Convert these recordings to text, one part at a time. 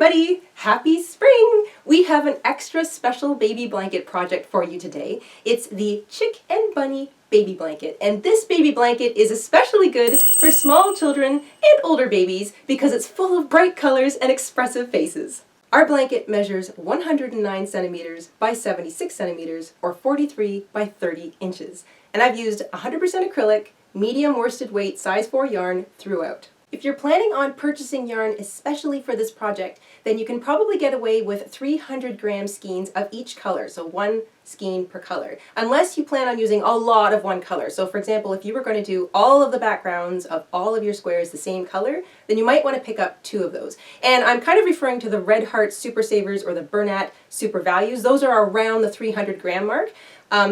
everybody! Happy spring! We have an extra special baby blanket project for you today. It's the Chick and Bunny baby blanket, and this baby blanket is especially good for small children and older babies because it's full of bright colors and expressive faces. Our blanket measures 109 centimeters by 76 centimeters or 43 by 30 inches, and I've used 100% acrylic, medium worsted weight size 4 yarn throughout. If you're planning on purchasing yarn especially for this project, then you can probably get away with 300 gram skeins of each color, so 1 skein per color, unless you plan on using a lot of one color. So for example, if you were going to do all of the backgrounds of all of your squares the same color, then you might want to pick up 2 of those. And I'm kind of referring to the Red Heart Super Savers or the Bernat Super Values. Those are around the 300 gram mark.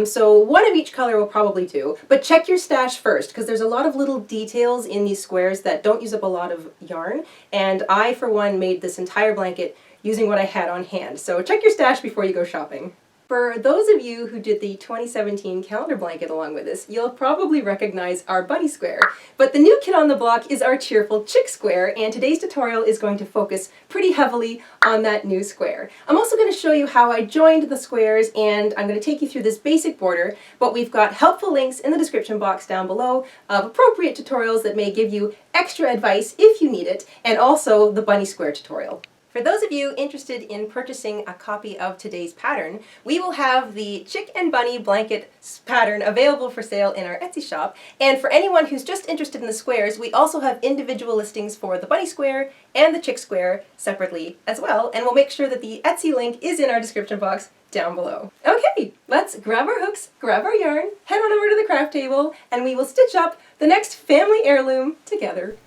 So 1 of each color will probably do, but check your stash first because there's a lot of little details in these squares that don't use up a lot of yarn, and I, for one, made this entire blanket using what I had on hand. So check your stash before you go shopping. For those of you who did the 2017 calendar blanket along with us, you'll probably recognize our bunny square. But the new kid on the block is our cheerful chick square, and today's tutorial is going to focus pretty heavily on that new square. I'm also going to show you how I joined the squares, and I'm going to take you through this basic border, but we've got helpful links in the description box down below of appropriate tutorials that may give you extra advice if you need it, and also the bunny square tutorial. For those of you interested in purchasing a copy of today's pattern, we will have the Chick and Bunny blanket pattern available for sale in our Etsy shop. And for anyone who's just interested in the squares, we also have individual listings for the bunny square and the chick square separately as well. And we'll make sure that the Etsy link is in our description box down below. Okay, let's grab our hooks, grab our yarn, head on over to the craft table, and we will stitch up the next family heirloom together.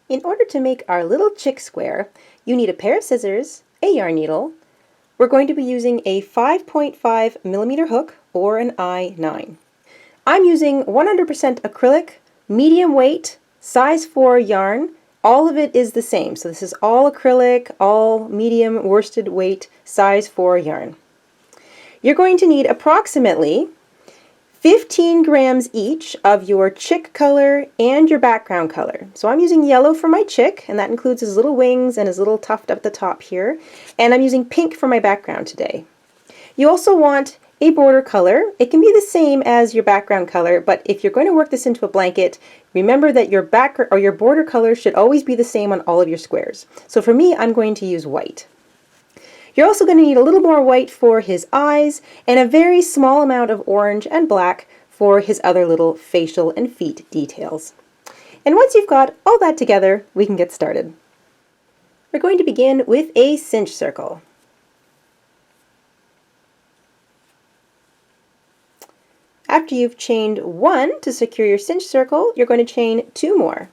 In order to make our little chick square, you need a pair of scissors, a yarn needle. We're going to be using a 5.5 millimeter hook or an I-9. I'm using 100% acrylic, medium weight, size 4 yarn. All of it is the same. So this is all acrylic, all medium worsted weight, size 4 yarn. You're going to need approximately 15 grams each of your chick color and your background color. So I'm using yellow for my chick, and that includes his little wings and his little tuft up the top here. And I'm using pink for my background today. You also want a border color. It can be the same as your background color, but if you're going to work this into a blanket, remember that your your border color should always be the same on all of your squares. So for me, I'm going to use white. You're also going to need a little more white for his eyes and a very small amount of orange and black for his other little facial and feet details. And once you've got all that together, we can get started. We're going to begin with a cinch circle. After you've chained 1 to secure your cinch circle, you're going to chain 2 more.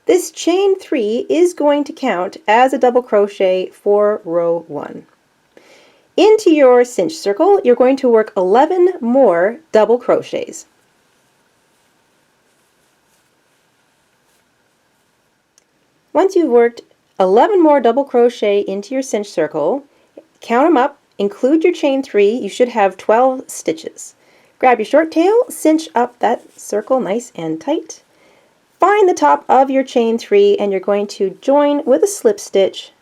This chain 3 is going to count as a double crochet for row 1. Into your cinch circle, you're going to work 11 more double crochets. Once you've worked 11 more double crochet into your cinch circle, count them up, include your chain 3, you should have 12 stitches. Grab your short tail, cinch up that circle nice and tight. Find the top of your chain 3 and you're going to join with a slip stitch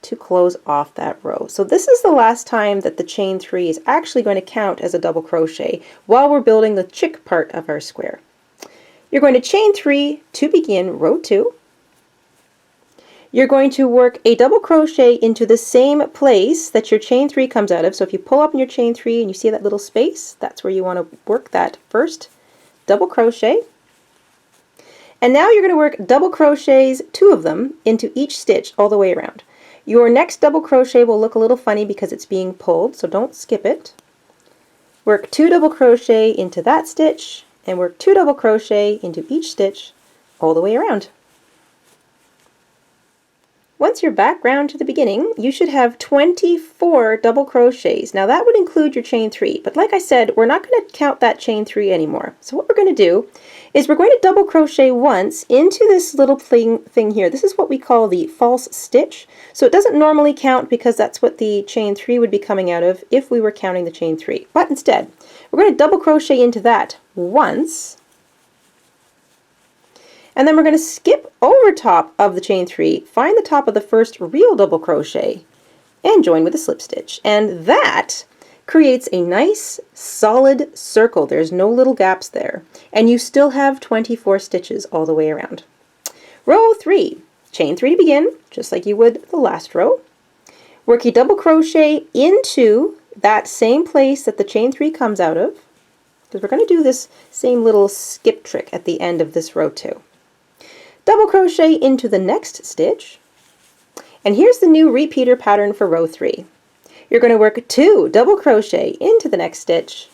to close off that row. So this is the last time that the chain 3 is actually going to count as a double crochet while we're building the chick part of our square. You're going to chain 3 to begin row 2. You're going to work a double crochet into the same place that your chain 3 comes out of. So if you pull up in your chain 3 and you see that little space, that's where you want to work that first double crochet. And now you're going to work double crochets, 2 of them, into each stitch all the way around. Your next double crochet will look a little funny because it's being pulled, so don't skip it. Work 2 double crochet into that stitch, and work 2 double crochet into each stitch all the way around. Once you're back round to the beginning, you should have 24 double crochets. Now that would include your chain 3, but like I said, we're not going to count that chain 3 anymore. So what we're going to do is we're going to double crochet once into this little thing here. This is what we call the false stitch. So it doesn't normally count because that's what the chain 3 would be coming out of if we were counting the chain 3. But instead, we're going to double crochet into that once, And then we're going to skip over top of the chain 3, find the top of the first real double crochet, and join with a slip stitch. And that creates a nice solid circle. There's no little gaps there. And you still have 24 stitches all the way around. Row 3, chain 3 to begin, just like you would the last row. Work a double crochet into that same place that the chain 3 comes out of, because we're going to do this same little skip trick at the end of this row too. Double crochet into the next stitch, and here's the new repeater pattern for row 3. You're going to work 2 double crochet into the next stitch,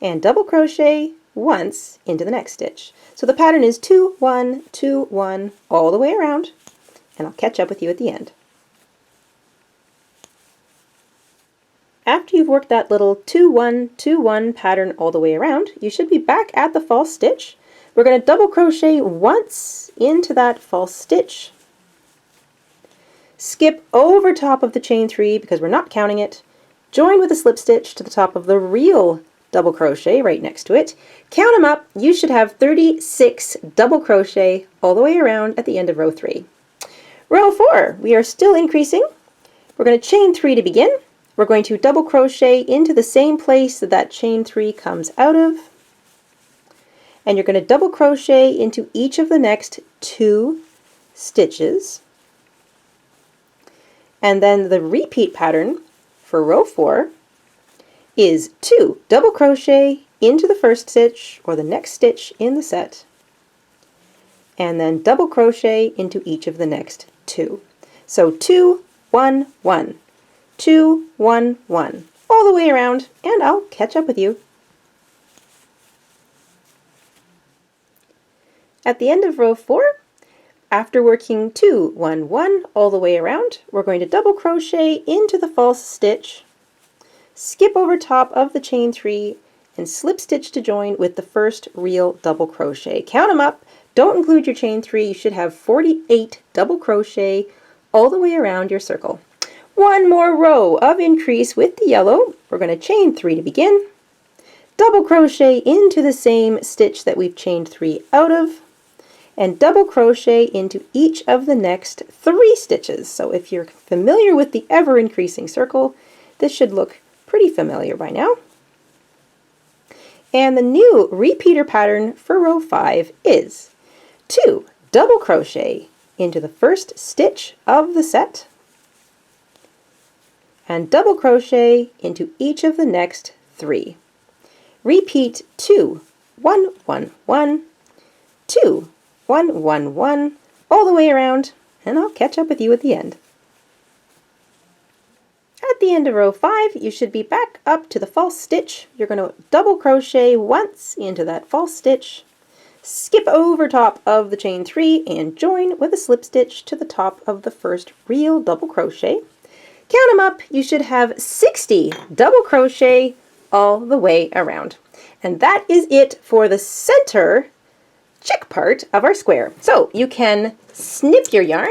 and double crochet once into the next stitch. So the pattern is 2, 1, 2, 1 all the way around, and I'll catch up with you at the end. After you've worked that little 2, 1, 2, 1 pattern all the way around, you should be back at the false stitch. We're going to double crochet once into that false stitch, skip over top of the chain 3 because we're not counting it, join with a slip stitch to the top of the real double crochet right next to it. Count them up, you should have 36 double crochet all the way around at the end of row 3. Row 4, we are still increasing. We're going to chain 3 to begin. We're going to double crochet into the same place that that chain 3 comes out of, and you're going to double crochet into each of the next 2 stitches. And then the repeat pattern for row 4 is 2 double crochet into the first stitch or the next stitch in the set, and then double crochet into each of the next 2. So 2, 1, 1. 2, 1, 1, all the way around, and I'll catch up with you. At the end of row 4, after working 2, 1, 1 all the way around, we're going to double crochet into the false stitch, skip over top of the chain 3, and slip stitch to join with the first real double crochet. Count them up, don't include your chain 3, you should have 48 double crochet all the way around your circle. One more row of increase with the yellow. We're going to chain 3 to begin, double crochet into the same stitch that we've chained 3 out of, and double crochet into each of the next 3 stitches. So if you're familiar with the ever increasing circle, this should look pretty familiar by now. And the new repeater pattern for row 5 is 2 double crochet into the first stitch of the set, and double crochet into each of the next 3. Repeat 2, 1, 1, 1, 2, 1, 1, 1, all the way around, and I'll catch up with you at the end. At the end of row 5, you should be back up to the false stitch. You're going to double crochet once into that false stitch, skip over top of the chain 3, and join with a slip stitch to the top of the first real double crochet. Count them up, you should have 60 double crochet all the way around. And that is it for the center chick part of our square. So you can snip your yarn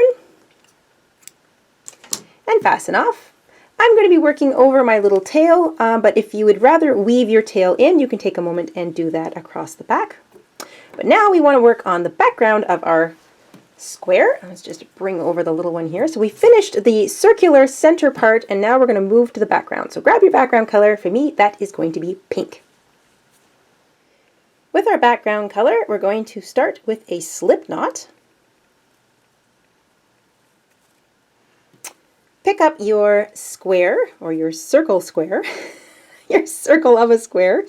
and fasten off. I'm going to be working over my little tail, but if you would rather weave your tail in, you can take a moment and do that across the back. But now we want to work on the background of our square. Let's just bring over the little one here. So we finished the circular center part, and now we're going to move to the background. So grab your background color. For me, that is going to be pink. With our background color, we're going to start with a slip knot. Pick up your square, or your circle square, your circle of a square.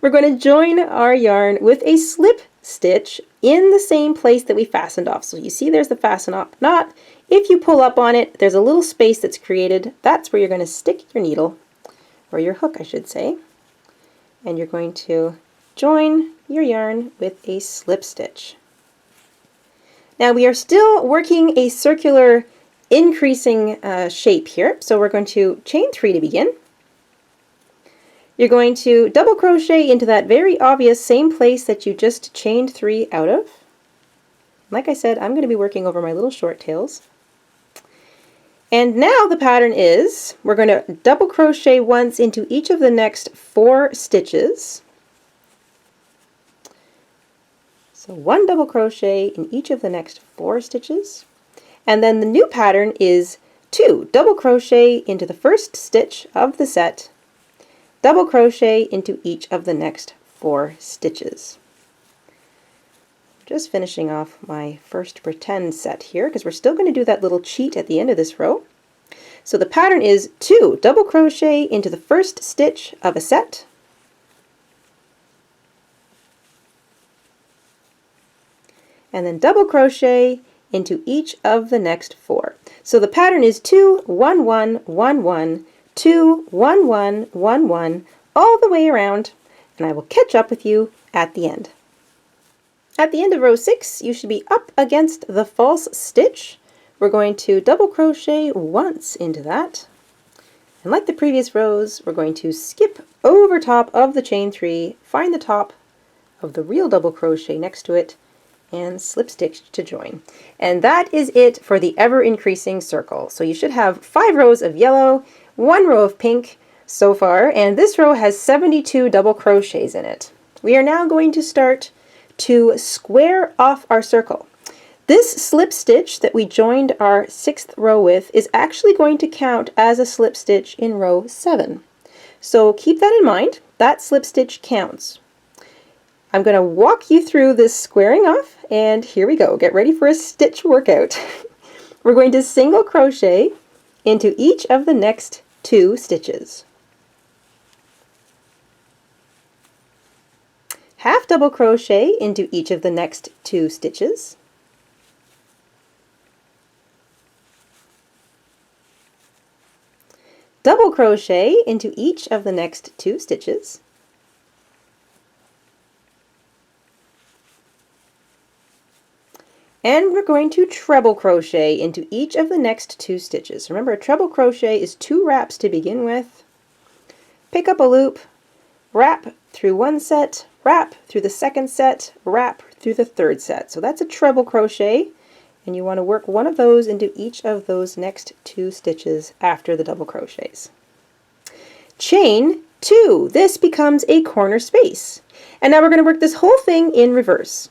We're going to join our yarn with a slip stitch in the same place that we fastened off. So you see there's the fasten off knot. If you pull up on it, there's a little space that's created. That's where you're going to stick your needle, or your hook I should say, and you're going to join your yarn with a slip stitch. Now we are still working a circular increasing shape here, so we're going to chain 3 to begin. You're going to double crochet into that very obvious same place that you just chained 3 out of. Like I said, I'm going to be working over my little short tails. And now the pattern is, we're going to double crochet once into each of the next 4 stitches. So 1 double crochet in each of the next 4 stitches. And then the new pattern is 2 double crochet into the first stitch of the set, double crochet into each of the next 4 stitches. Just finishing off my first pretend set here, because we're still going to do that little cheat at the end of this row. So the pattern is 2 double crochet into the first stitch of a set, and then double crochet into each of the next 4. So the pattern is 2 1 1 1 1 2 1 1 1 1 all the way around, and I will catch up with you at the end. At the end of row 6, you should be up against the false stitch. We're going to double crochet once into that, and like the previous rows, we're going to skip over top of the chain 3, find the top of the real double crochet next to it, and slip stitch to join. And that is it for the ever increasing circle. So you should have 5 rows of yellow, 1 row of pink so far, and this row has 72 double crochets in it. We are now going to start to square off our circle. This slip stitch that we joined our 6th row with is actually going to count as a slip stitch in row 7. So keep that in mind, that slip stitch counts. I'm going to walk you through this squaring off, and here we go. Get ready for a stitch workout. We're going to single crochet into each of the next 2 stitches. Half double crochet into each of the next 2 stitches. Double crochet into each of the next 2 stitches. And we're going to treble crochet into each of the next 2 stitches. Remember, a treble crochet is 2 wraps to begin with. Pick up a loop, wrap through one set, wrap through the second set, wrap through the third set. So that's a treble crochet, and you want to work one of those into each of those next 2 stitches after the double crochets. Chain 2. This becomes a corner space. And now we're going to work this whole thing in reverse.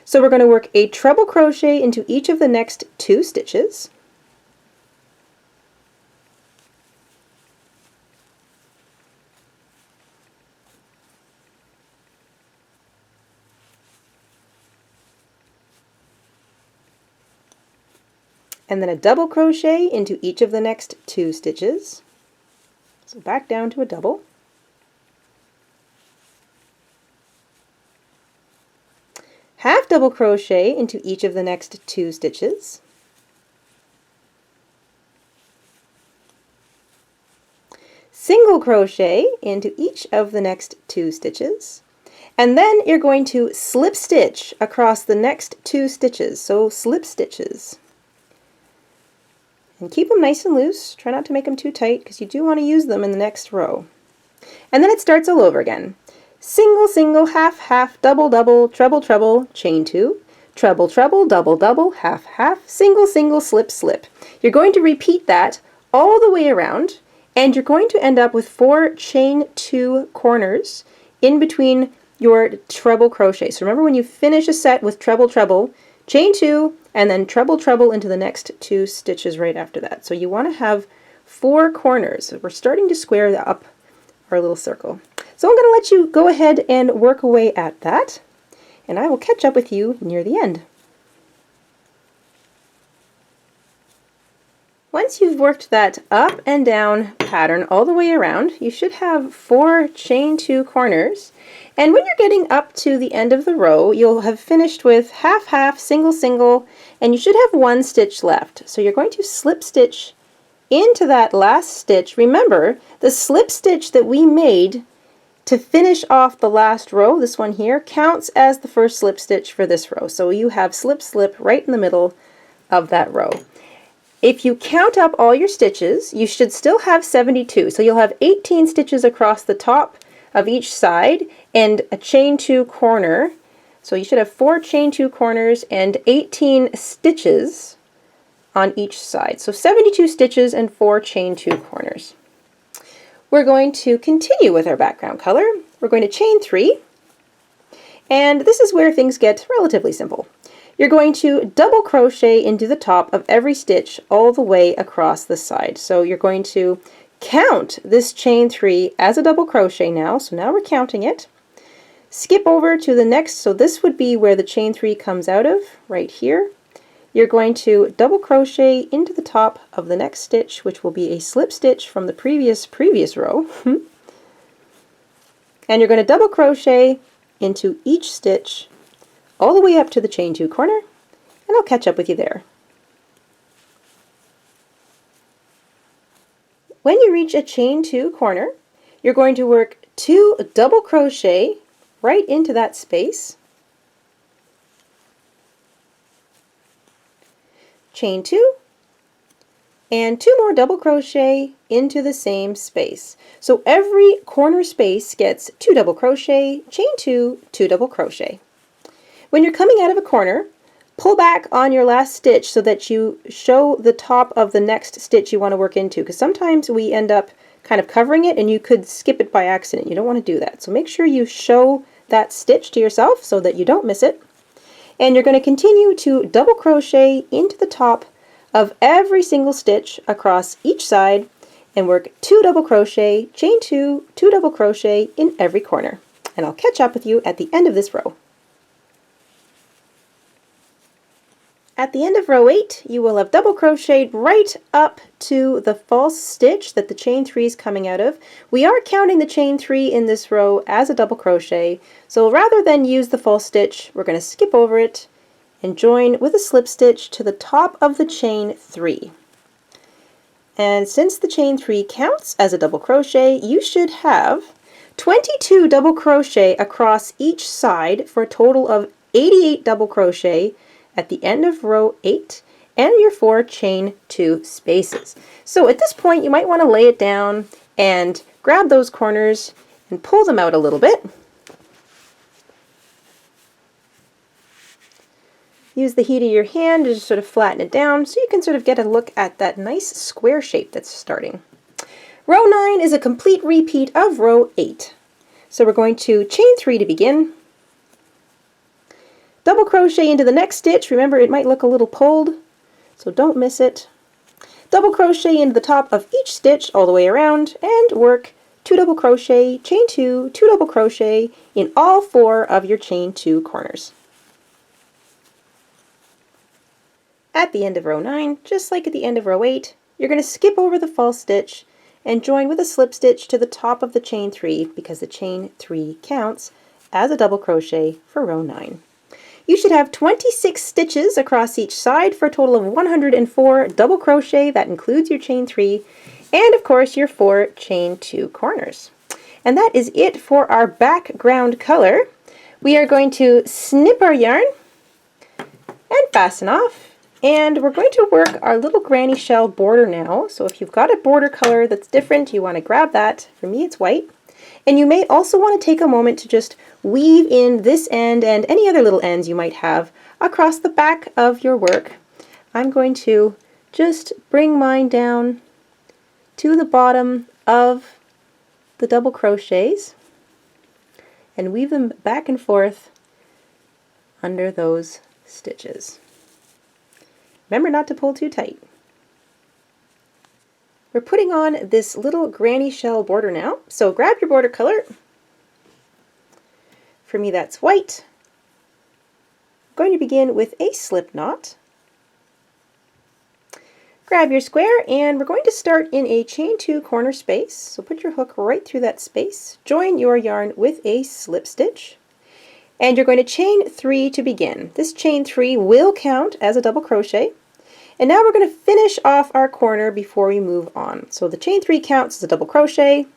So we're going to work a treble crochet into each of the next 2 stitches. And then a double crochet into each of the next 2 stitches. So back down to a double. Half double crochet into each of the next 2 stitches. Single crochet into each of the next 2 stitches. And then you're going to slip stitch across the next 2 stitches, so slip stitches. And keep them nice and loose. Try not to make them too tight because you do want to use them in the next row. And then it starts all over again. Single, single, half, half, double, double, treble, treble, chain 2, treble, treble, double, double, half, half, single, single, slip, slip. You're going to repeat that all the way around, and you're going to end up with 4 chain 2 corners in between your treble crochet. So remember, when you finish a set with treble, treble, chain 2, and then treble, treble into the next 2 stitches right after that. So you want to have 4 corners. We're starting to square up our little circle. So I'm going to let you go ahead and work away at that, and I will catch up with you near the end. Once you've worked that up and down pattern all the way around, you should have 4 chain 2 corners, and when you're getting up to the end of the row, you'll have finished with half, half, single, single, and you should have 1 stitch left. So you're going to slip stitch into that last stitch. Remember, the slip stitch that we made to finish off the last row, this one here, counts as the first slip stitch for this row. So you have slip, slip right in the middle of that row. If you count up all your stitches, you should still have 72. So you'll have 18 stitches across the top of each side and a chain 2 corner. So you should have 4 chain 2 corners and 18 stitches on each side. So 72 stitches and 4 chain 2 corners. We're going to continue with our background color. We're going to chain 3, and this is where things get relatively simple. You're going to double crochet into the top of every stitch all the way across the side. So you're going to count this chain 3 as a double crochet now. So now we're counting it. Skip over to the next, so this would be where the chain 3 comes out of, right here. You're going to double crochet into the top of the next stitch, which will be a slip stitch from the previous row. And you're going to double crochet into each stitch all the way up to the chain 2 corner, and I'll catch up with you there. When you reach a chain 2 corner, you're going to work 2 double crochet right into that space, chain 2, and 2 more double crochet into the same space. So every corner space gets 2 double crochet, chain 2, 2 double crochet. When you're coming out of a corner, pull back on your last stitch so that you show the top of the next stitch you want to work into, because sometimes we end up kind of covering it and you could skip it by accident. You don't want to do that. So make sure you show that stitch to yourself so that you don't miss it. And you're going to continue to double crochet into the top of every single stitch across each side and work 2 double crochet, chain 2, 2 double crochet in every corner. And I'll catch up with you at the end of this row. At the end of row 8, you will have double crocheted right up to the false stitch that the chain 3 is coming out of. We are counting the chain 3 in this row as a double crochet, so rather than use the false stitch, we're going to skip over it and join with a slip stitch to the top of the chain 3. And since the chain 3 counts as a double crochet, you should have 22 double crochet across each side for a total of 88 double crochet at the end of row 8 and your 4 chain 2 spaces. So at this point you might want to lay it down and grab those corners and pull them out a little bit. Use the heat of your hand to just sort of flatten it down so you can sort of get a look at that nice square shape that's starting. Row 9 is a complete repeat of row 8. So we're going to chain 3 to begin. Double crochet into the next stitch. Remember, it might look a little pulled, so don't miss it. Double crochet into the top of each stitch all the way around and work 2 double crochet, chain 2, 2 double crochet in all 4 of your chain 2 corners. At the end of row 9, just like at the end of row 8, you're going to skip over the false stitch and join with a slip stitch to the top of the chain 3 because the chain 3 counts as a double crochet for row 9. You should have 26 stitches across each side for a total of 104 double crochet. That includes your chain 3 and of course your 4 chain 2 corners. And that is it for our background color. We are going to snip our yarn and fasten off, and we're going to work our little granny shell border now. So if you've got a border color that's different, you want to grab that. For me it's white. And you may also want to take a moment to just weave in this end and any other little ends you might have across the back of your work. I'm going to just bring mine down to the bottom of the double crochets and weave them back and forth under those stitches. Remember not to pull too tight. We're putting on this little granny shell border now, so grab your border color. For me that's white. I'm going to begin with a slip knot. Grab your square and we're going to start in a chain 2 corner space, so put your hook right through that space. Join your yarn with a slip stitch and you're going to chain 3 to begin. This chain 3 will count as a double crochet. And now we're going to finish off our corner before we move on. So the chain 3 counts as a double crochet.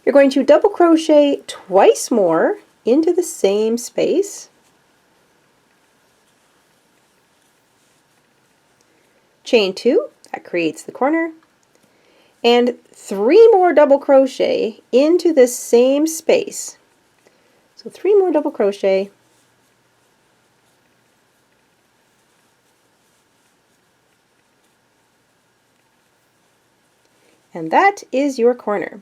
You're going to double crochet twice more into the same space. Chain 2, that creates the corner. And 3 more double crochet into this same space. So 3 more double crochet. And that is your corner.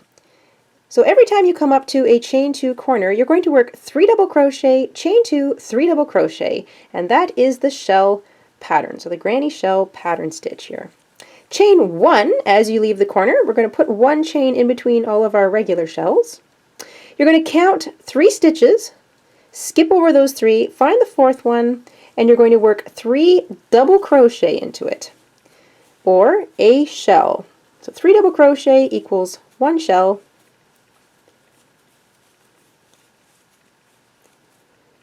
So every time you come up to a chain 2 corner, you're going to work 3 double crochet, chain 2, 3 double crochet, and that is the shell pattern. So the granny shell pattern stitch here. Chain 1 as you leave the corner. We're going to put 1 chain in between all of our regular shells. You're going to count 3 stitches, skip over those 3, find the 4th one, and you're going to work 3 double crochet into it, or a shell. So 3 double crochet equals 1 shell.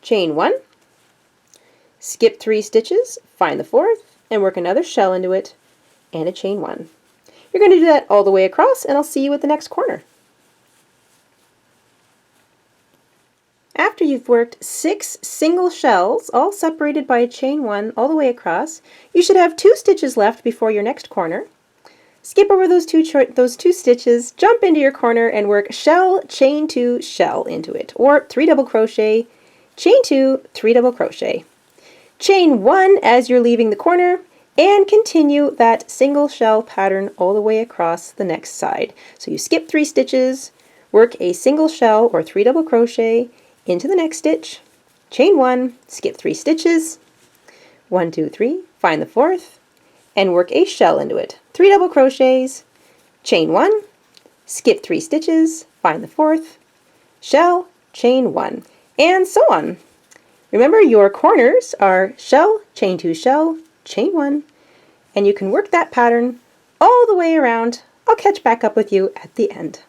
Chain 1, skip 3 stitches, find the 4th, and work another shell into it, and a chain 1. You're going to do that all the way across, and I'll see you at the next corner. After you've worked 6 single shells, all separated by a chain 1 all the way across, you should have 2 stitches left before your next corner. Skip over those two stitches, jump into your corner, and work shell, chain 2, shell into it, or 3 double crochet, chain 2, 3 double crochet. Chain 1 as you're leaving the corner, and continue that single shell pattern all the way across the next side. So you skip 3 stitches, work a single shell or 3 double crochet into the next stitch, chain 1, skip 3 stitches, 1, 2, 3, find the 4th, and work a shell into it. 3 double crochets, chain 1, skip 3 stitches, find the 4th, shell, chain 1, and so on. Remember, your corners are shell, chain 2, shell, chain 1, and you can work that pattern all the way around. I'll catch back up with you at the end.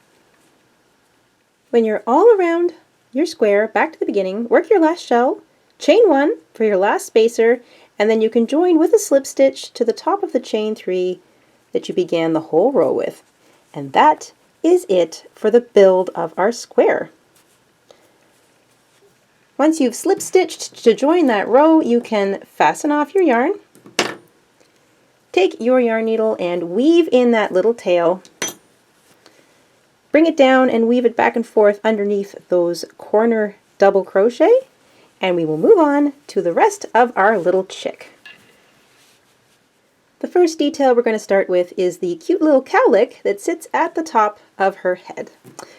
When you're all around your square, back to the beginning, work your last shell, chain 1 for your last spacer, and then you can join with a slip stitch to the top of the chain 3 that you began the whole row with. And that is it for the build of our square. Once you've slip stitched to join that row, you can fasten off your yarn. Take your yarn needle and weave in that little tail. Bring it down and weave it back and forth underneath those corner double crochet, and we will move on to the rest of our little chick. The first detail we're going to start with is the cute little cowlick that sits at the top of her head.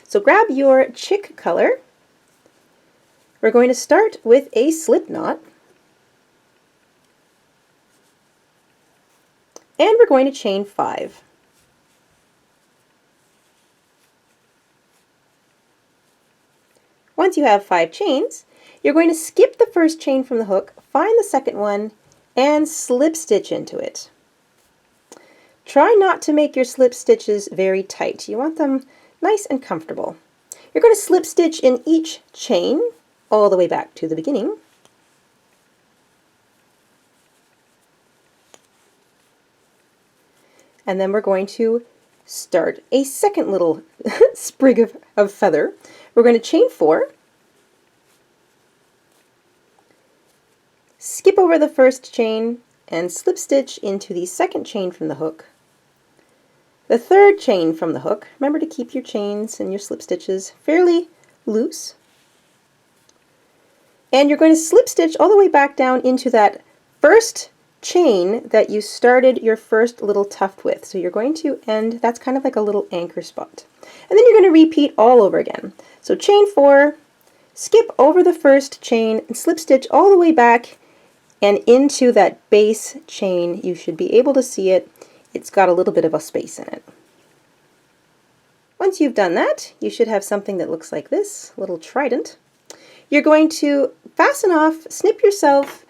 So grab your chick color. We're going to start with a slip knot, and we're going to chain 5. Once you have 5 chains, you're going to skip the first chain from the hook, find the second one, and slip stitch into it. Try not to make your slip stitches very tight. You want them nice and comfortable. You're going to slip stitch in each chain all the way back to the beginning. And then we're going to start a second little sprig of feather. We're going to chain 4, skip over the first chain, and slip stitch into the second chain from the hook. The third chain from the hook. Remember to keep your chains and your slip stitches fairly loose. And you're going to slip stitch all the way back down into that first chain that you started your first little tuft with. So you're going to end, that's kind of like a little anchor spot. And then you're going to repeat all over again. So chain 4, skip over the first chain, and slip stitch all the way back and into that base chain. You should be able to see it. It's got a little bit of a space in it. Once you've done that, you should have something that looks like this, a little trident. You're going to fasten off, snip yourself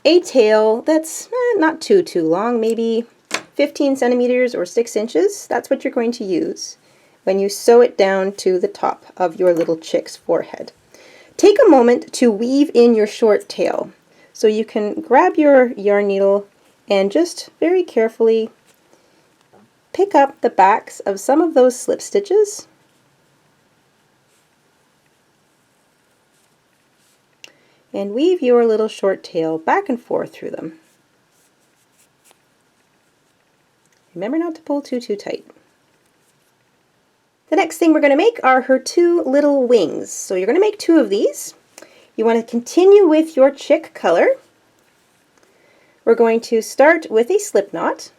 a tail that's not too long, maybe 15 centimeters or 6 inches. That's what you're going to use when you sew it down to the top of your little chick's forehead. Take a moment to weave in your short tail. So you can grab your yarn needle and just very carefully pick up the backs of some of those slip stitches. And weave your little short tail back and forth through them. Remember not to pull too tight. The next thing we're going to make are her 2 little wings. So you're going to make 2 of these. You want to continue with your chick color. We're going to start with a slip knot.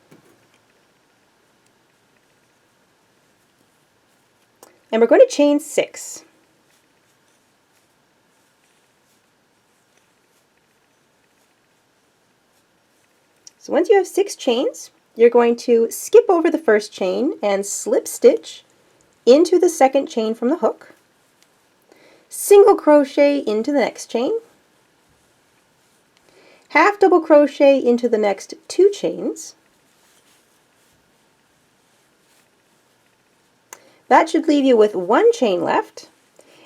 And we're going to chain 6. So once you have 6 chains, you're going to skip over the first chain and slip stitch into the second chain from the hook, single crochet into the next chain, half double crochet into the next 2 chains. That should leave you with 1 chain left,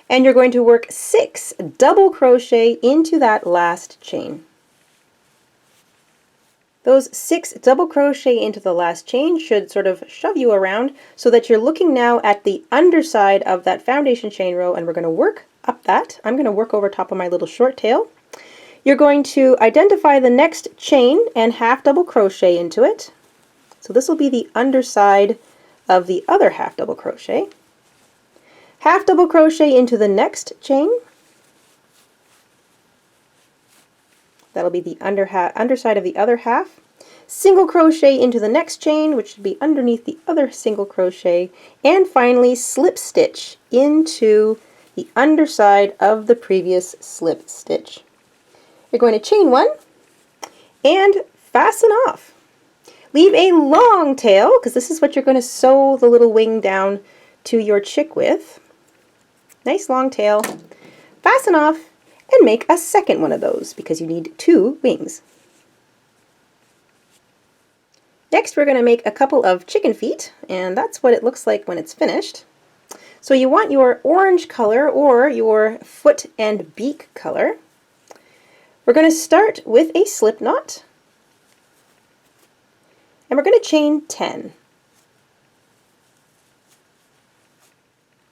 and you're going to work 6 double crochet into that last chain. Those 6 double crochet into the last chain should sort of shove you around so that you're looking now at the underside of that foundation chain row, and we're going to work up that. I'm going to work over top of my little short tail. You're going to identify the next chain and half double crochet into it. So this will be the underside of the other half double crochet. Half double crochet into the next chain. That'll be the underside of the other half. Single crochet into the next chain, which should be underneath the other single crochet, and finally slip stitch into the underside of the previous slip stitch. You're going to chain 1 and fasten off. Leave a long tail, because this is what you're going to sew the little wing down to your chick with. Nice long tail. Fasten off and make a second one of those, because you need 2 wings. Next, we're going to make a couple of chicken feet, and that's what it looks like when it's finished. So you want your orange color or your foot and beak color. We're going to start with a slip knot, and we're going to chain 10.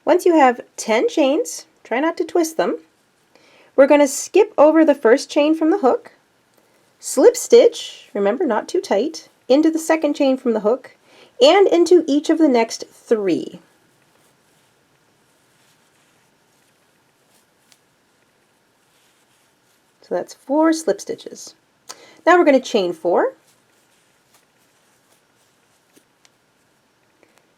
Once you have 10 chains, try not to twist them, we're going to skip over the first chain from the hook, slip stitch, remember not too tight, into the second chain from the hook, and into each of the next 3. So that's 4 slip stitches. Now we're going to chain 4,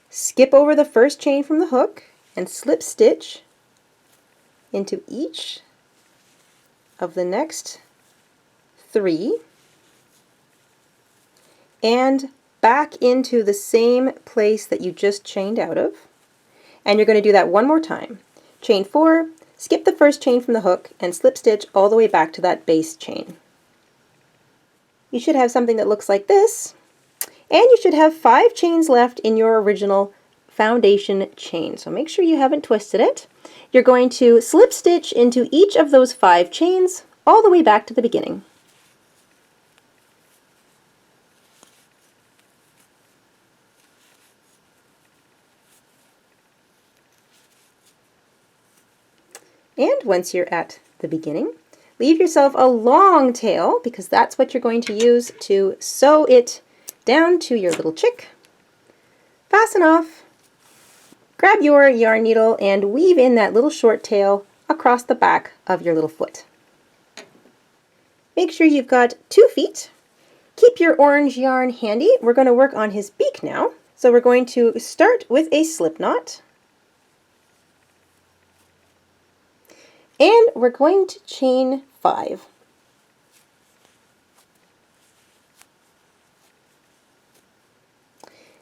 skip over the first chain from the hook, and slip stitch into each of the next 3, and back into the same place that you just chained out of. And you're going to do that one more time. Chain 4, skip the first chain from the hook, and slip stitch all the way back to that base chain. You should have something that looks like this, and you should have 5 chains left in your original foundation chain. So make sure you haven't twisted it. You're going to slip stitch into each of those 5 chains all the way back to the beginning. And once you're at the beginning, leave yourself a long tail, because that's what you're going to use to sew it down to your little chick. Fasten off, grab your yarn needle, and weave in that little short tail across the back of your little foot. Make sure you've got 2 feet. Keep your orange yarn handy. We're going to work on his beak now. So we're going to start with a slip knot. And we're going to chain 5.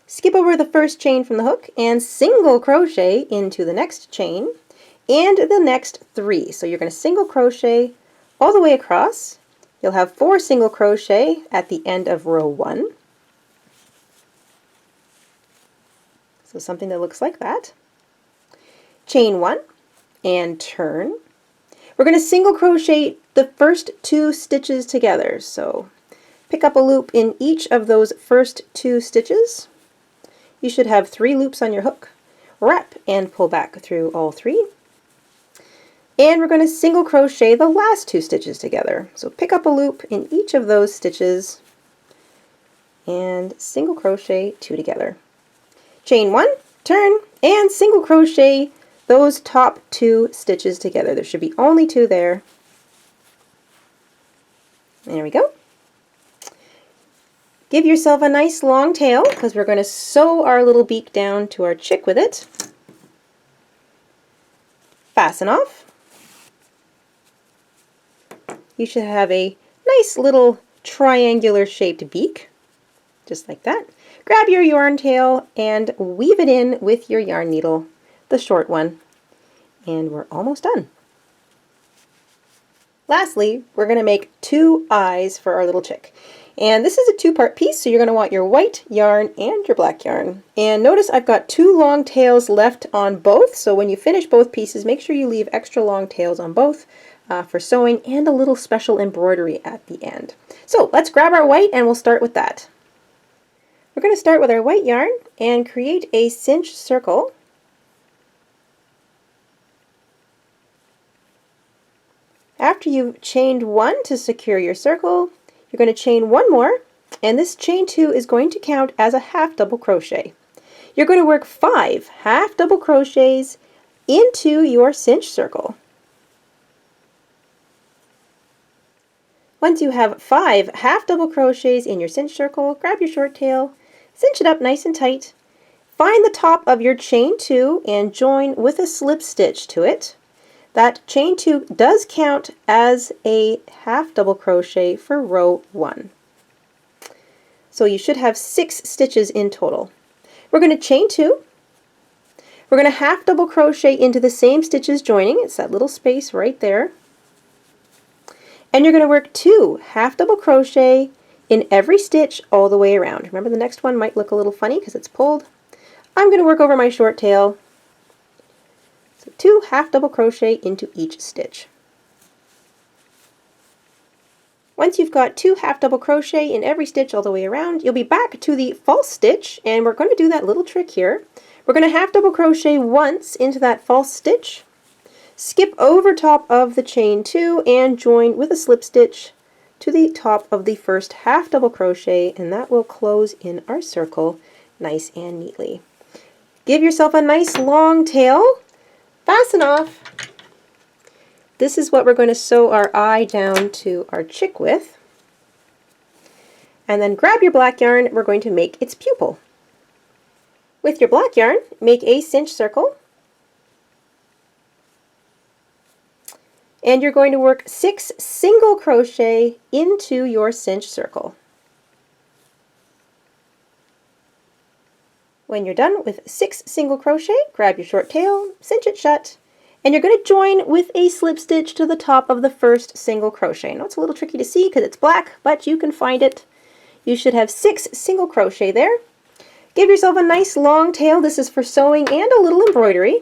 Skip over the first chain from the hook and single crochet into the next chain and the next 3. So you're going to single crochet all the way across. You'll have 4 single crochet at the end of row 1. So something that looks like that. Chain 1 and turn. We're going to single crochet the first 2 stitches together. So pick up a loop in each of those first 2 stitches. You should have 3 loops on your hook. Wrap and pull back through all 3. And we're going to single crochet the last 2 stitches together. So pick up a loop in each of those stitches and single crochet 2 together. Chain 1, turn, and single crochet those top 2 stitches together. There should be only 2 there. There we go. Give yourself a nice long tail, because we're going to sew our little beak down to our chick with it. fasten off. You should have a nice little triangular shaped beak, just like that. Grab your yarn tail and weave it in with your yarn needle, the short one, and we're almost done. Lastly, we're going to make 2 eyes for our little chick. And this is a 2-part piece, so you're going to want your white yarn and your black yarn. And notice I've got 2 long tails left on both, so when you finish both pieces, make sure you leave extra long tails on both for sewing and a little special embroidery at the end. So let's grab our white and we'll start with that. We're going to start with our white yarn and create a cinch circle. After you've chained 1 to secure your circle, you're going to chain 1 more, and this chain 2 is going to count as a half double crochet. You're going to work 5 half double crochets into your cinch circle. Once you have 5 half double crochets in your cinch circle, grab your short tail, cinch it up nice and tight, find the top of your chain 2 and join with a slip stitch to it. That chain 2 does count as a half double crochet for row 1. So you should have 6 stitches in total. We're going to chain 2. We're going to half double crochet into the same stitches joining. It's that little space right there. And you're going to work 2 half double crochet in every stitch all the way around. Remember, the next one might look a little funny because it's pulled. I'm going to work over my short tail. So 2 half double crochet into each stitch. Once you've got 2 half double crochet in every stitch all the way around, you'll be back to the false stitch, and we're going to do that little trick here. We're going to half double crochet once into that false stitch, skip over top of the chain 2 and join with a slip stitch to the top of the first half double crochet, and that will close in our circle nice and neatly. Give yourself a nice long tail. Fasten off. This is what we're going to sew our eye down to our chick with. And then grab your black yarn, we're going to make its pupil. With your black yarn, make a cinch circle. And you're going to work 6 single crochet into your cinch circle. When you're done with 6 single crochet, grab your short tail, cinch it shut, and you're going to join with a slip stitch to the top of the first single crochet. I know it's a little tricky to see because it's black, but you can find it. You should have 6 single crochet there. Give yourself a nice long tail. This is for sewing and a little embroidery.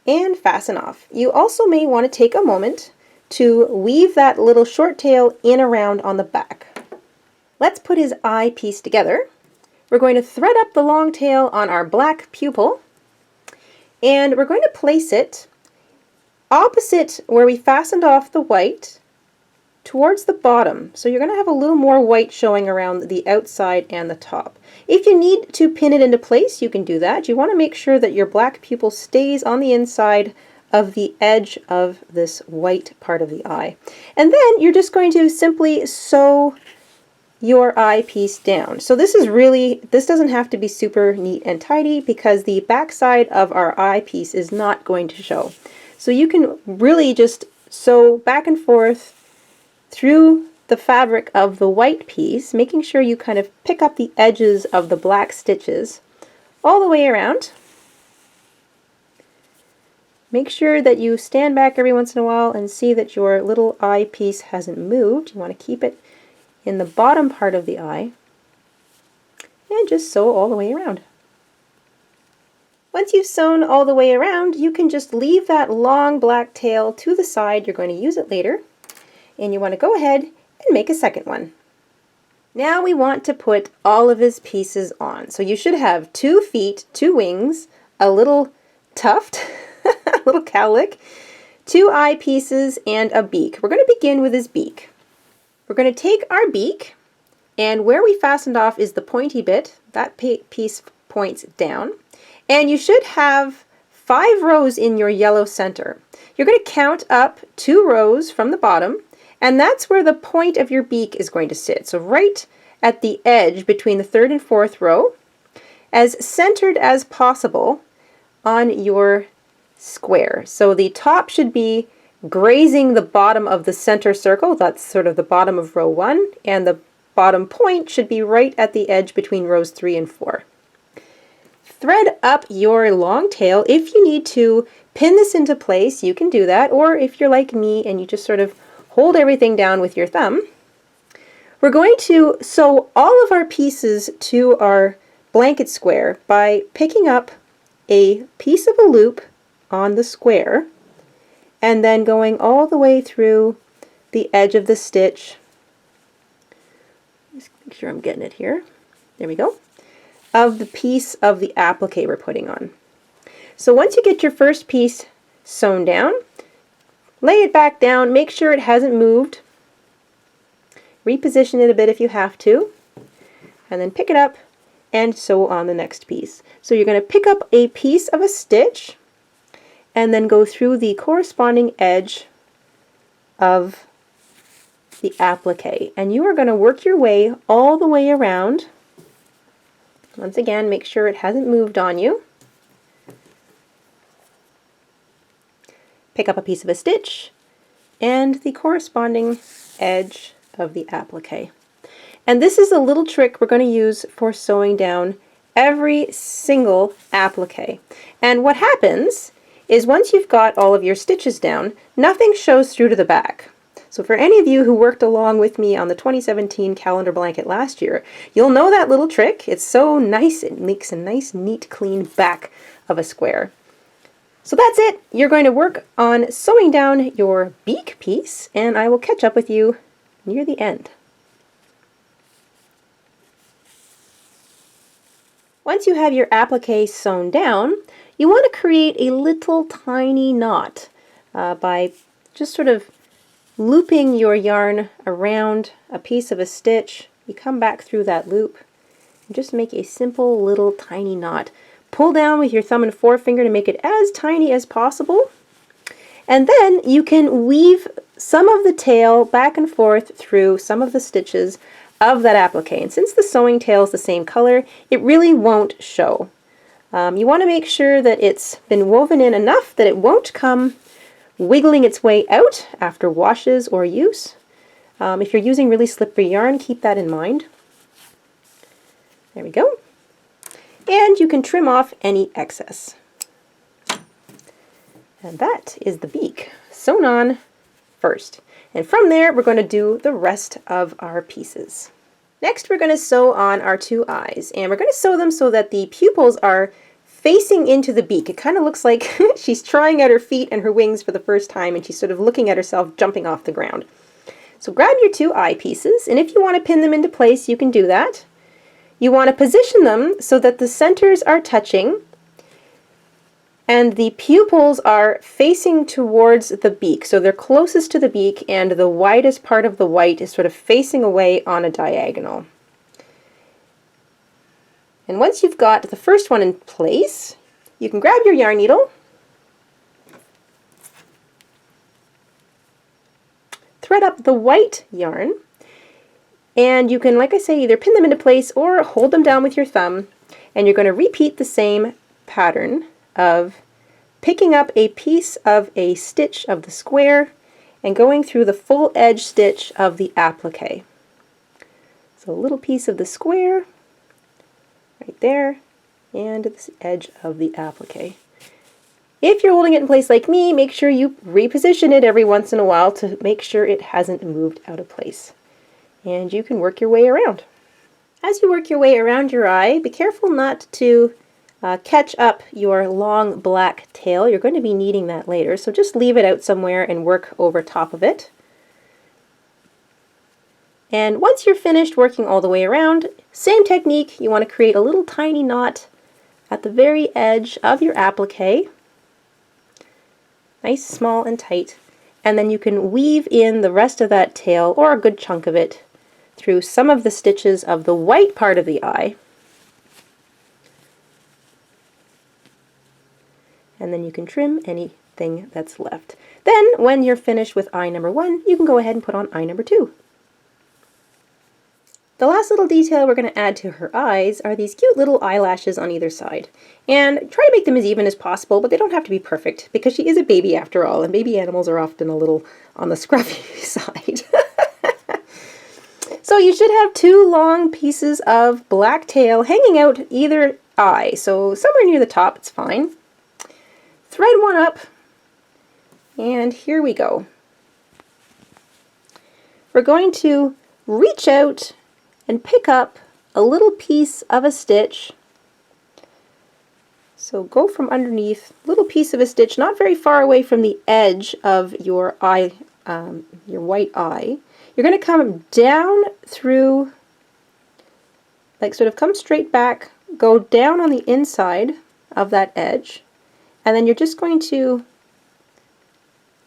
And fasten off. You also may want to take a moment to weave that little short tail in around on the back. Let's put his eye piece together. We're going to thread up the long tail on our black pupil, and we're going to place it opposite where we fastened off the white towards the bottom. So you're going to have a little more white showing around the outside and the top. If you need to pin it into place, you can do that. You want to make sure that your black pupil stays on the inside of the edge of this white part of the eye. And then you're just going to simply sew your eye piece down. So this doesn't have to be super neat and tidy because the back side of our eye piece is not going to show. So you can really just sew back and forth through the fabric of the white piece, making sure you kind of pick up the edges of the black stitches all the way around. Make sure that you stand back every once in a while and see that your little eye piece hasn't moved. You want to keep it in the bottom part of the eye, and just sew all the way around. Once you've sewn all the way around, you can just leave that long black tail to the side. You're going to use it later, and you want to go ahead and make a second one. Now we want to put all of his pieces on. So you should have 2 feet, 2 wings, a little tuft, a little cowlick, 2 eye pieces, and a beak. We're going to begin with his beak. We're going to take our beak, and where we fastened off is the pointy bit. That piece points down. And you should have 5 rows in your yellow center. You're going to count up 2 rows from the bottom, and that's where the point of your beak is going to sit. So right at the edge between the 3rd and 4th row, as centered as possible, on your square. So the top should be grazing the bottom of the center circle. That's sort of the bottom of row 1, and the bottom point should be right at the edge between rows 3 and 4. Thread up your long tail. If you need to pin this into place, you can do that, or if you're like me and you just sort of hold everything down with your thumb. We're going to sew all of our pieces to our blanket square by picking up a piece of a loop on the square and then going all the way through the edge of the stitch. Just make sure I'm getting it here. There we go. Of the piece of the applique we're putting on. So once you get your first piece sewn down, lay it back down, make sure it hasn't moved. Reposition it a bit if you have to, and then pick it up and sew on the next piece. So you're going to pick up a piece of a stitch and then go through the corresponding edge of the applique. And you are going to work your way all the way around. Once again, make sure it hasn't moved on you. Pick up a piece of a stitch and the corresponding edge of the applique. And this is a little trick we're going to use for sewing down every single applique. And what happens is once you've got all of your stitches down, nothing shows through to the back. So for any of you who worked along with me on the 2017 calendar blanket last year, you'll know that little trick. It's so nice, it makes a nice, neat, clean back of a square. So that's it. You're going to work on sewing down your beak piece, and I will catch up with you near the end. Once you have your applique sewn down, you want to create a little tiny knot by just sort of looping your yarn around a piece of a stitch. You come back through that loop and just make a simple little tiny knot. Pull down with your thumb and forefinger to make it as tiny as possible. And then you can weave some of the tail back and forth through some of the stitches of that applique. And since the sewing tail is the same color, it really won't show. You want to make sure that it's been woven in enough that it won't come wiggling its way out after washes or use. If you're using really slippery yarn, keep that in mind. There we go. And you can trim off any excess. And that is the beak sewn on first. And from there, we're going to do the rest of our pieces. Next, we're going to sew on our two eyes, and we're going to sew them so that the pupils are facing into the beak. It kind of looks like she's trying out her feet and her wings for the first time, and she's sort of looking at herself jumping off the ground. So grab your two eye pieces, and if you want to pin them into place, you can do that. You want to position them so that the centers are touching and the pupils are facing towards the beak. So they're closest to the beak and the widest part of the white is sort of facing away on a diagonal. And once you've got the first one in place, you can grab your yarn needle, thread up the white yarn, and you can, like I say, either pin them into place or hold them down with your thumb, and you're going to repeat the same pattern of picking up a piece of a stitch of the square and going through the full edge stitch of the applique. So a little piece of the square right there and this edge of the applique. If you're holding it in place like me, make sure you reposition it every once in a while to make sure it hasn't moved out of place. And you can work your way around. As you work your way around your eye, be careful not to catch up your long black tail. You're going to be needing that later, so just leave it out somewhere and work over top of it. And once you're finished working all the way around, same technique, you want to create a little tiny knot at the very edge of your applique. Nice, small, and tight. And then you can weave in the rest of that tail, or a good chunk of it, through some of the stitches of the white part of the eye. And then you can trim anything that's left. Then, when you're finished with eye number 1, you can go ahead and put on eye number 2. The last little detail we're going to add to her eyes are these cute little eyelashes on either side. And try to make them as even as possible, but they don't have to be perfect because she is a baby after all, and baby animals are often a little on the scruffy side. So you should have 2 long pieces of black tail hanging out either eye, so somewhere near the top, it's fine. Thread one up, and here we go. We're going to reach out and pick up a little piece of a stitch. So go from underneath, little piece of a stitch, not very far away from the edge of your eye, your white eye. You're going to come down through, like sort of come straight back, go down on the inside of that edge, and then you're just going to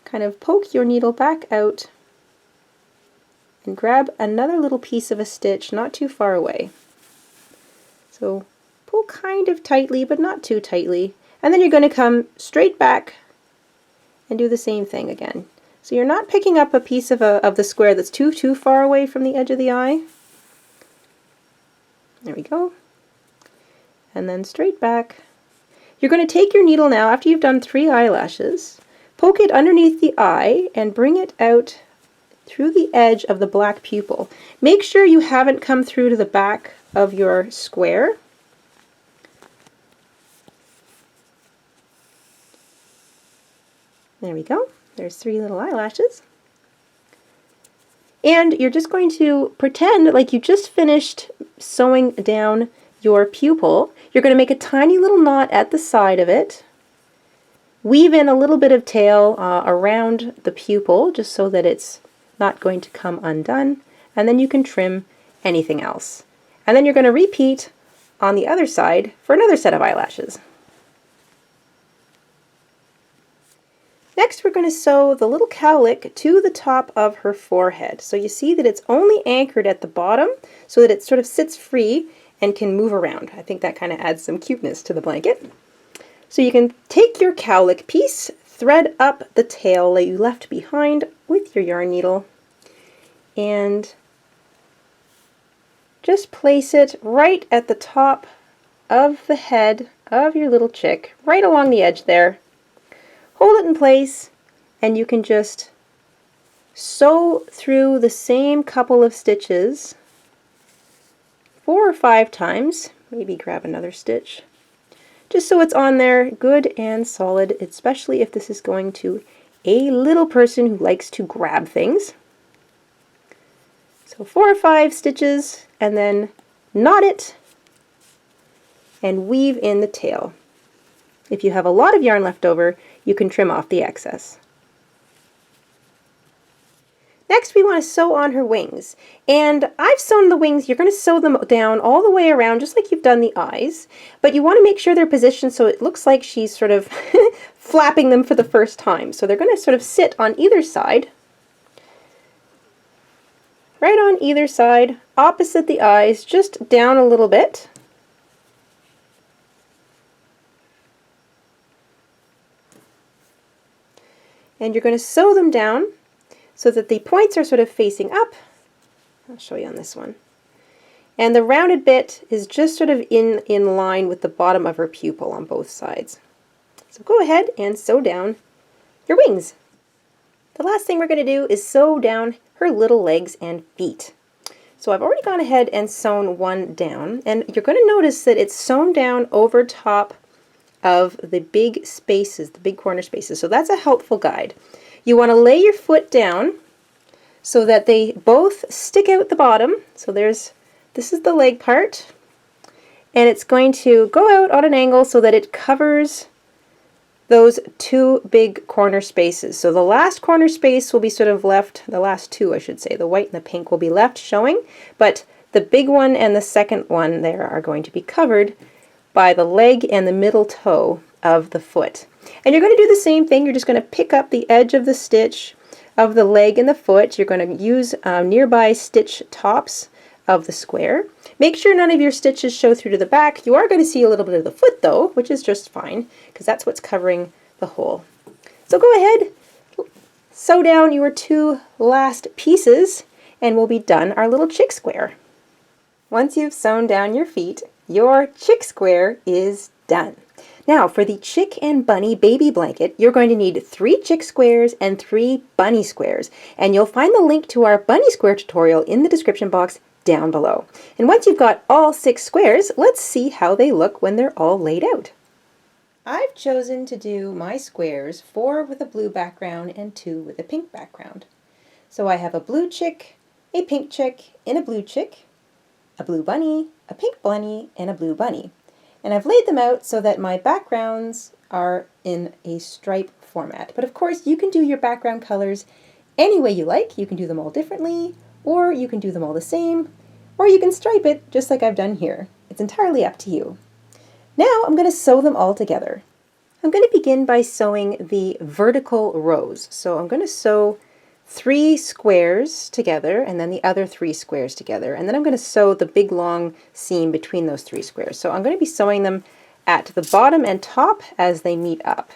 kind of poke your needle back out and grab another little piece of a stitch not too far away. So pull kind of tightly, but not too tightly, and then you're going to come straight back and do the same thing again. So you're not picking up a piece of the square that's too far away from the edge of the eye. There we go. And then straight back. You're going to take your needle now, after you've done 3 eyelashes, poke it underneath the eye and bring it out through the edge of the black pupil. Make sure you haven't come through to the back of your square. There we go. There's 3 little eyelashes. And you're just going to pretend like you just finished sewing down your pupil. You're going to make a tiny little knot at the side of it. Weave in a little bit of tail around the pupil just so that it's not going to come undone. And then you can trim anything else. And then you're going to repeat on the other side for another set of eyelashes. Next, we're going to sew the little cowlick to the top of her forehead. So you see that it's only anchored at the bottom so that it sort of sits free and can move around. I think that kind of adds some cuteness to the blanket. So you can take your cowlick piece, thread up the tail that you left behind with your yarn needle, and just place it right at the top of the head of your little chick, right along the edge there. Hold it in place, and you can just sew through the same couple of stitches 4 or 5 times. Maybe grab another stitch, just so it's on there good and solid, especially if this is going to a little person who likes to grab things. So 4 or 5 stitches, and then knot it and weave in the tail. If you have a lot of yarn left over, you can trim off the excess. Next, we want to sew on her wings. And I've sewn the wings. You're going to sew them down all the way around, just like you've done the eyes. But you want to make sure they're positioned so it looks like she's sort of flapping them for the first time. So they're going to sort of sit on either side. Right on either side, opposite the eyes, just down a little bit. And you're going to sew them down so that the points are sort of facing up. I'll show you on this one. And the rounded bit is just sort of in line with the bottom of her pupil on both sides. So go ahead and sew down your wings. The last thing we're going to do is sew down her little legs and feet. So I've already gone ahead and sewn one down, and you're going to notice that it's sewn down over top of the big spaces, the big corner spaces. So that's a helpful guide. You want to lay your foot down so that they both stick out the bottom. So this is the leg part, and it's going to go out on an angle so that it covers those 2 big corner spaces. So the last corner space will be sort of left, the last 2 I should say, the white and the pink will be left showing, but the big one and the second one there are going to be covered by the leg and the middle toe of the foot. And you're going to do the same thing. You're just going to pick up the edge of the stitch of the leg and the foot. You're going to use nearby stitch tops of the square. Make sure none of your stitches show through to the back. You are going to see a little bit of the foot though, which is just fine because that's what's covering the hole. So go ahead, sew down your 2 last pieces, and we'll be done our little chick square. Once you've sewn down your feet, your chick square is done. Now for the chick and bunny baby blanket, you're going to need 3 chick squares and 3 bunny squares. And you'll find the link to our bunny square tutorial in the description box down below. And once you've got all 6 squares, let's see how they look when they're all laid out. I've chosen to do my squares 4 with a blue background and 2 with a pink background. So I have a blue chick, a pink chick, and a blue chick, a blue bunny, a pink bunny, and a blue bunny. And I've laid them out so that my backgrounds are in a stripe format. But of course you can do your background colors any way you like. You can do them all differently, or you can do them all the same, or you can stripe it just like I've done here. It's entirely up to you. Now I'm going to sew them all together. I'm going to begin by sewing the vertical rows. So I'm going to sew 3 squares together and then the other 3 squares together, and then I'm going to sew the big long seam between those 3 squares. So I'm going to be sewing them at the bottom and top as they meet up.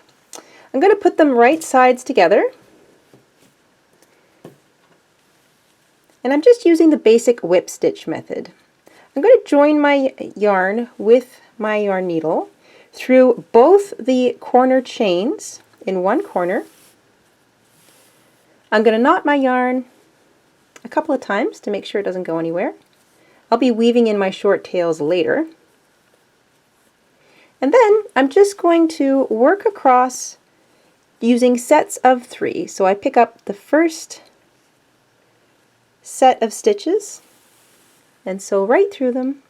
I'm going to put them right sides together, and I'm just using the basic whip stitch method. I'm going to join my yarn with my yarn needle through both the corner chains in one corner. I'm going to knot my yarn a couple of times to make sure it doesn't go anywhere. I'll be weaving in my short tails later. And then I'm just going to work across using sets of 3. So I pick up the first set of stitches and sew right through them.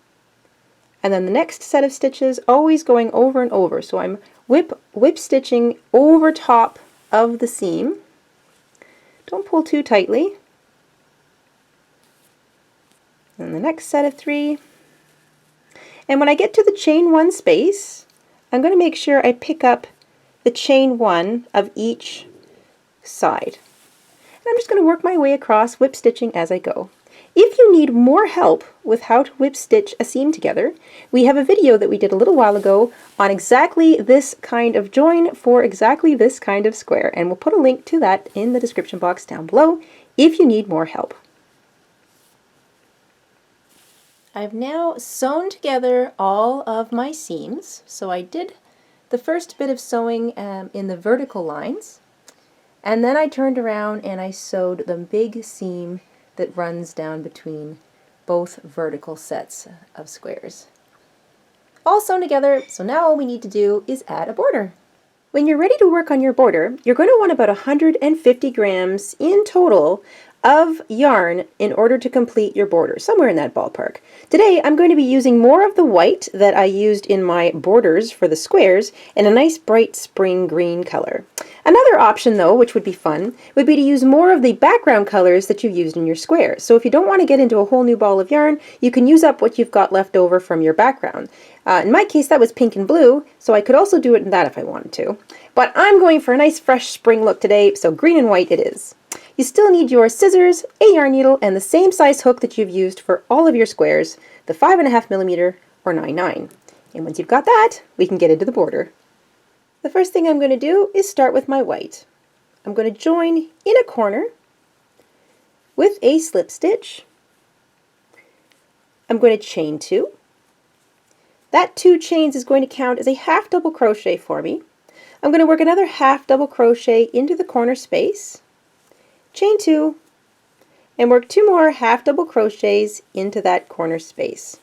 And then the next set of stitches, always going over and over. So I'm whip stitching over top of the seam. Don't pull too tightly. And the next set of 3. And when I get to the chain 1 space, I'm going to make sure I pick up the chain 1 of each side. And I'm just going to work my way across, whip stitching as I go. If you need more help with how to whip stitch a seam together, we have a video that we did a little while ago on exactly this kind of join for exactly this kind of square, and we'll put a link to that in the description box down below if you need more help. I've now sewn together all of my seams. So I did the first bit of sewing in the vertical lines, and then I turned around and I sewed the big seam that runs down between both vertical sets of squares. All sewn together, so now all we need to do is add a border. When you're ready to work on your border, you're going to want about 150 grams in total of yarn in order to complete your border, somewhere in that ballpark. Today I'm going to be using more of the white that I used in my borders for the squares in a nice bright spring green color. Another option though, which would be fun, would be to use more of the background colors that you used in your squares. So if you don't want to get into a whole new ball of yarn, you can use up what you've got left over from your background. In my case that was pink and blue, so I could also do it in that if I wanted to. But I'm going for a nice fresh spring look today, so green and white it is. You still need your scissors, a yarn needle, and the same size hook that you've used for all of your squares, the 5.5mm or 9/9. And once you've got that, we can get into the border. The first thing I'm going to do is start with my white. I'm going to join in a corner with a slip stitch. I'm going to chain 2. That 2 chains is going to count as a half double crochet for me. I'm going to work another half double crochet into the corner space, chain 2, and work 2 more half double crochets into that corner space.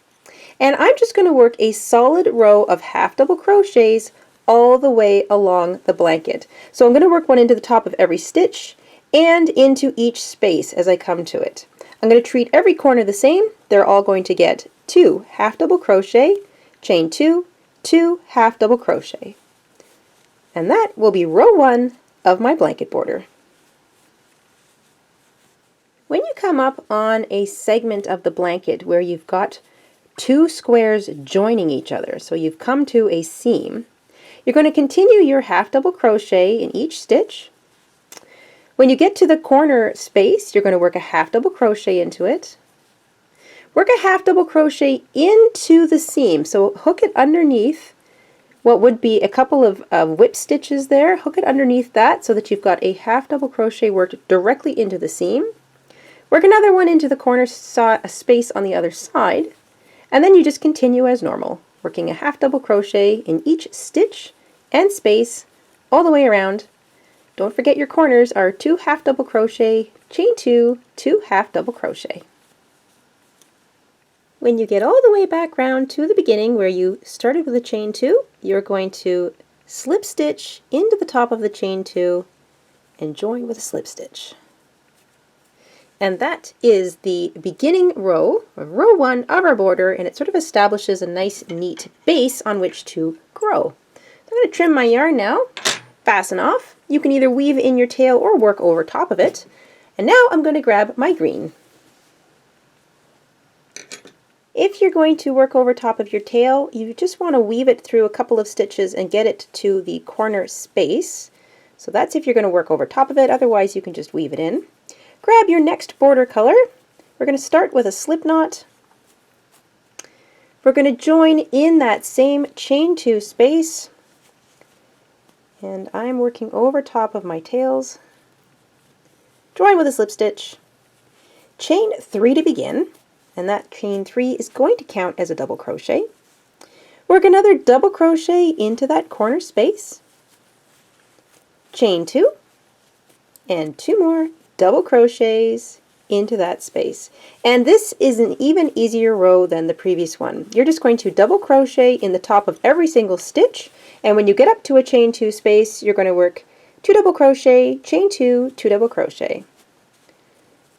And I'm just going to work a solid row of half double crochets all the way along the blanket. So I'm going to work one into the top of every stitch and into each space as I come to it. I'm going to treat every corner the same. They're all going to get 2 half double crochet, chain 2, 2 half double crochet. And that will be row 1 of my blanket border. When you come up on a segment of the blanket where you've got 2 squares joining each other, so you've come to a seam, you're going to continue your half double crochet in each stitch. When you get to the corner space, you're going to work a half double crochet into it. Work a half double crochet into the seam, so hook it underneath what would be a couple of whip stitches there. Hook it underneath that so that you've got a half double crochet worked directly into the seam. Work another one into the corner space on the other side. And then you just continue as normal, working a half double crochet in each stitch and space all the way around. Don't forget your corners are 2 half double crochet, chain 2, 2 half double crochet. When you get all the way back round to the beginning where you started with a chain 2, you're going to slip stitch into the top of the chain 2 and join with a slip stitch. And that is the beginning row, or row 1 of our border, and it sort of establishes a nice neat base on which to grow. I'm going to trim my yarn now, fasten off. You can either weave in your tail or work over top of it. And now I'm going to grab my green. If you're going to work over top of your tail, you just want to weave it through a couple of stitches and get it to the corner space. So that's if you're going to work over top of it, otherwise you can just weave it in. Grab your next border color. We're going to start with a slip knot. We're going to join in that same chain 2 space, and I'm working over top of my tails. Join with a slip stitch. Chain 3 to begin, and that chain 3 is going to count as a double crochet. Work another double crochet into that corner space. Chain 2, and 2 more double crochets into that space. And this is an even easier row than the previous one. You're just going to double crochet in the top of every single stitch, and when you get up to a chain 2 space, you're going to work 2 double crochet, chain 2, 2 double crochet.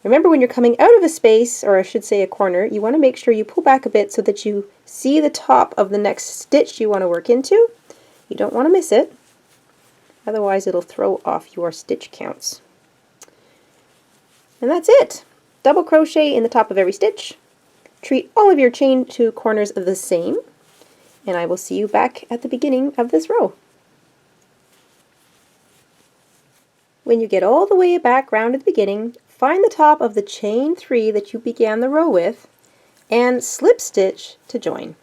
Remember, when you're coming out of a space, or I should say a corner, you want to make sure you pull back a bit so that you see the top of the next stitch you want to work into. You don't want to miss it, otherwise it'll throw off your stitch counts. And that's it. Double crochet in the top of every stitch. Treat all of your chain 2 corners the same, and I will see you back at the beginning of this row. When you get all the way back round at the beginning, find the top of the chain 3 that you began the row with and slip stitch to join.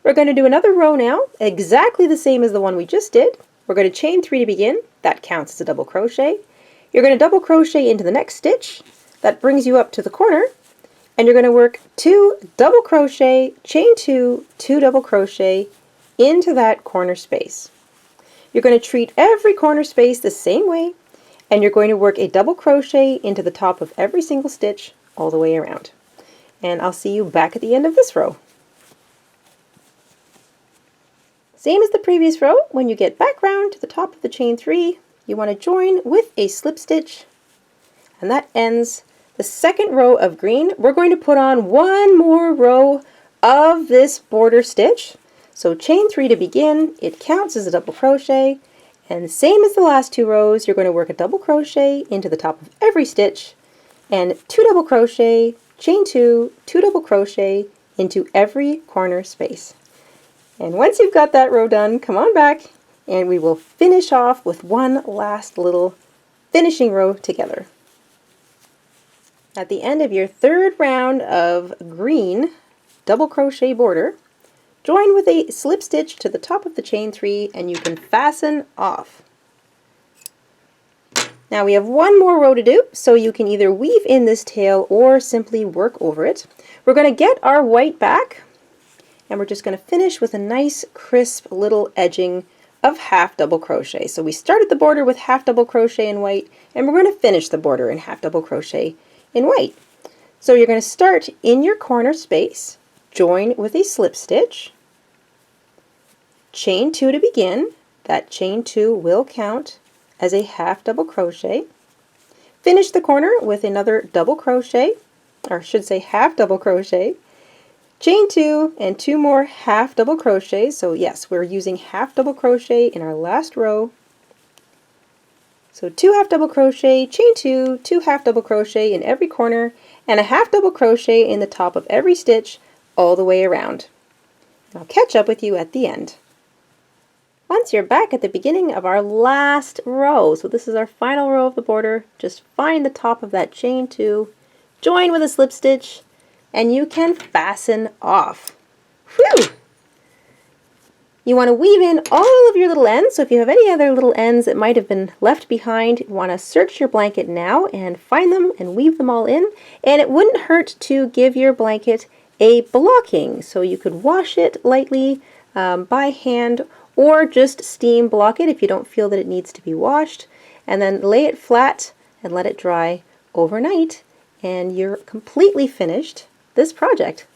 We're going to do another row now, exactly the same as the one we just did. We're going to chain 3 to begin. That counts as a double crochet. You're going to double crochet into the next stitch. That brings you up to the corner, and you're going to work 2 double crochet, chain 2, 2 double crochet into that corner space. You're going to treat every corner space the same way, and you're going to work a double crochet into the top of every single stitch all the way around. And I'll see you back at the end of this row. Same as the previous row, when you get back round to the top of the chain 3, you want to join with a slip stitch, and that ends the second row of green. We're going to put on one more row of this border stitch. So chain 3 to begin, it counts as a double crochet, and same as the last 2 rows, you're going to work a double crochet into the top of every stitch, and 2 double crochet, chain 2, 2 double crochet into every corner space. And once you've got that row done, come on back, and we will finish off with one last little finishing row together. At the end of your third round of green double crochet border, join with a slip stitch to the top of the chain 3, and you can fasten off. Now we have one more row to do, so you can either weave in this tail or simply work over it. We're going to get our white back, and we're just going to finish with a nice crisp little edging of half double crochet. So we started the border with half double crochet in white, and we're going to finish the border in half double crochet in white. So you're going to start in your corner space, join with a slip stitch, chain 2 to begin. That chain 2 will count as a half double crochet. Finish the corner with another double crochet, or I should say half double crochet, chain 2 and 2 more half double crochets. So yes, we're using half double crochet in our last row. So 2 half double crochet, chain 2, 2 half double crochet in every corner, and a half double crochet in the top of every stitch all the way around. I'll catch up with you at the end. Once you're back at the beginning of our last row, so this is our final row of the border, just find the top of that chain 2, join with a slip stitch, and you can fasten off. Whew! You want to weave in all of your little ends, so if you have any other little ends that might have been left behind, you want to search your blanket now and find them and weave them all in. And it wouldn't hurt to give your blanket a blocking. So you could wash it lightly by hand or just steam block it if you don't feel that it needs to be washed, and then lay it flat and let it dry overnight, and you're completely finished this project.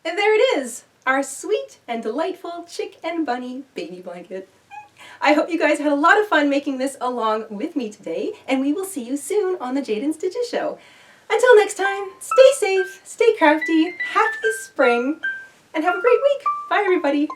And there it is, our sweet and delightful Chick and Bunny baby blanket. I hope you guys had a lot of fun making this along with me today, and we will see you soon on the Jaden Stitches Show. Until next time, stay safe, stay crafty, happy spring, and have a great week. Bye, everybody.